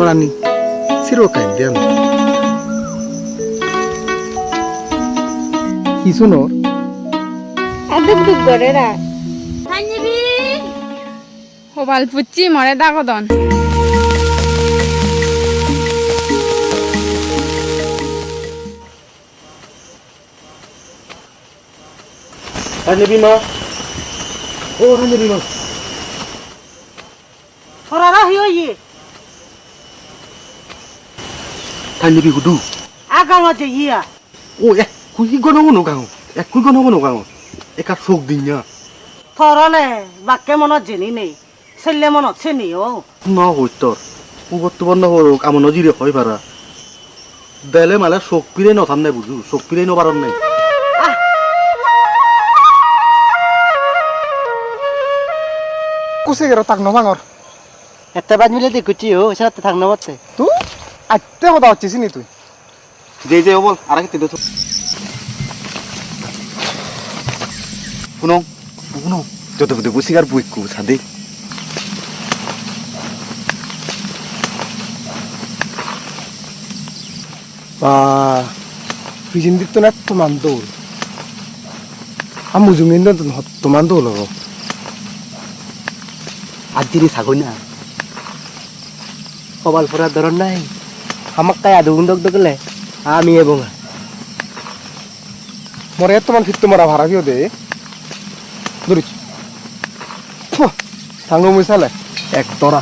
Orani, siro kaindian. Kisuno? Aduk gorera. Hanyibi. Hobal pucci more dagodon. Hanyibi ma. Oh, Hanyibi ma. Horara hiyo ye. Hanyibi kudu. Agango je iya. Oh, kuyi gono kango. Kuyi gono kango. Eka sok dinya. Thorale bakke mono jeni nei. Selle mono cheni o. না হইতর বর্তমান হরক আমন নজিরে হয় পারা দেলে মালে শোক পিরে নথান নাই বুঝু শোক পিরে ন পারন নাই কুসে গেল তাক নভাঙর Ette bad mile de kuchiyo, sate thang nawatte. তুই আইতে কথা হচ্ছিস নি তুই যে যে বল আরে কি দেছো কুনো কুনো যত বুঝে বুসিগার বুইকু সাদে বা ফিজিন দিত না তোমার দৌল আমি মুজুমিন তো তোমার দৌল হবো Adiri sagona. Kobal pura doron nai. Hamak kaya dugundog dogle. Ami ebonga. মরে তোমার ফিরতে মরা ভাড়া কেউ দে ধরিস থাঙ্গো মিশালে এক তোরা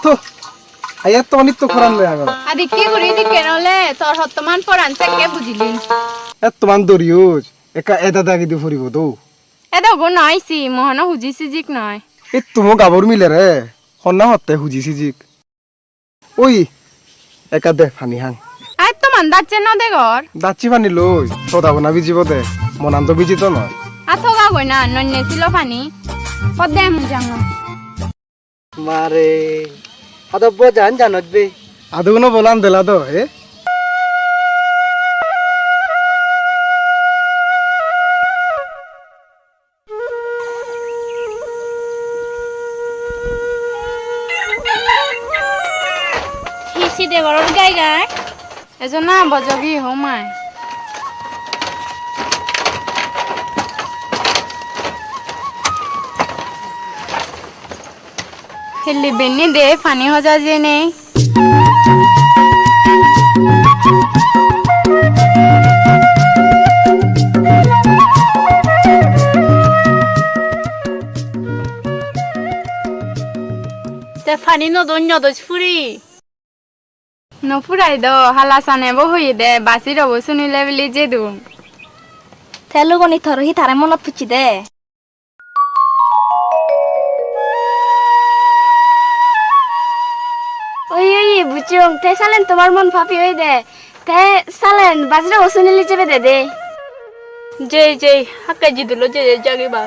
তো আয়াত তো অনিত খরান লয় আগর আদি কি করি দি কেনলে তোর হতমান পরান থেকে বুঝিলি এত মান দরিউজ একা এদা দাগি দি ফুরিব তো এদা গো নাইছি মোহন হুজিছি জিক নয় এ তুমো গাবর মিলে রে হন্না হতে হুজিছি জিক ওই একা দে ফানি হাং আই তো মান দাচ্ছে ন দে ঘর দাচ্ছি ফানি লই সদাব না বিজিব দে মনান্ত বিজি তো নয় আথগা গই না নন্নে ছিল পানি পদে মুজাং Mare. Ada bo jan janot be. আদুনো বলান দেলা তো এ হিসি দে ঘর গাই গাই এজন না বজগি হোমায় হেলি বেনি দে পানি হজা যে নেই তে পানি নদন্য দোজ ফুরি নফুরাই দ হালা সানে বহই দে বাসি রব শুনিলে বলি যে দুম তেলুগনি থরহি তারে মনত পুচি দে ওই বুচুং তে সালেন তোমার মন ফাপি হই দে তে সালেন বাজরে ওসুনিলি চেবে দে দে যে যে হাক্কা জিদুলো যে জাগি বা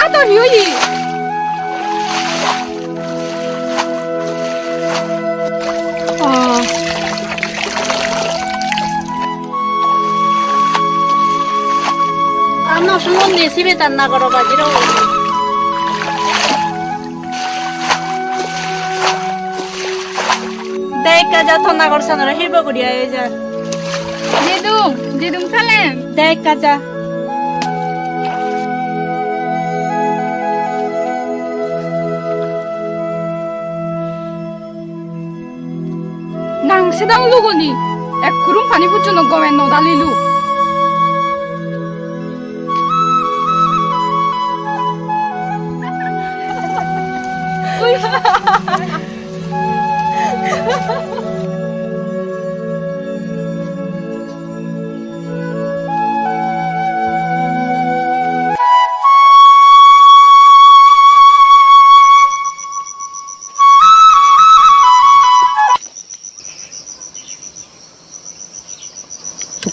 아들 요이 আমনো শুনুন নি সিবে তার না করো বাজিরো দেখ কাজা তো না করছ না হিরব করিয়া এ যা যেদুম সালেন দেখ কাজা nang sedang lugo ni ek kurung pani pucu no gomen no dalilu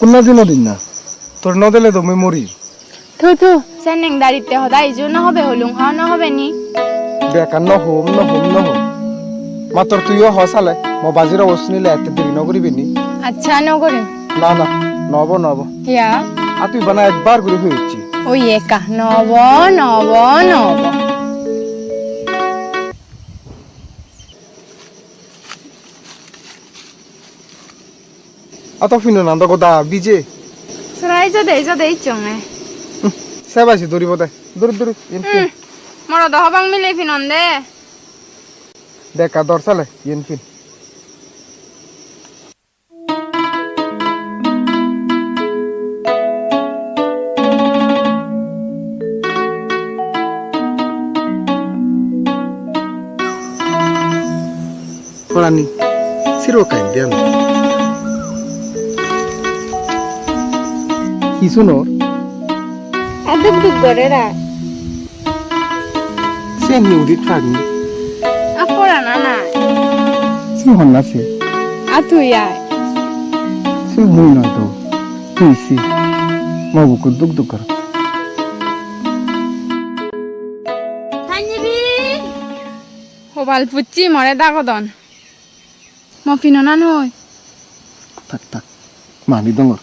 কোন দিন না তোর নদেলে তো মই মরি থু থু সেনেং দাড়িতে সদায় ইজু নহবে হলুং হ নহবে নি বেকার নহম মাত্র তুইও হসালে মই বাজিরা বস্তু নিলে এত দেরি নকরিবি নি আচ্ছা নগরিম না না নব ইয়া আর তুই বানা একবার করে হয়েছি ওই একা নব নব নব অত ফিনো না তো কথা বিজে সরাই যদে চঙে সেবাইছি দৌড়িব দে দূর মর দহবাং মিলে ফিনন দে দেখা দর্শালে ইয়েন ফিন Orani, siro kain dian. Hisunor, আদুক দুক করে রা se ni udit fagni, আপরা না না si honna se, আতু yeah se hui na to, hui si, mau buku duk kar. হবাল পুচ্চি মরে দাগদন ম ফিননা নয় Tak, mani dongor.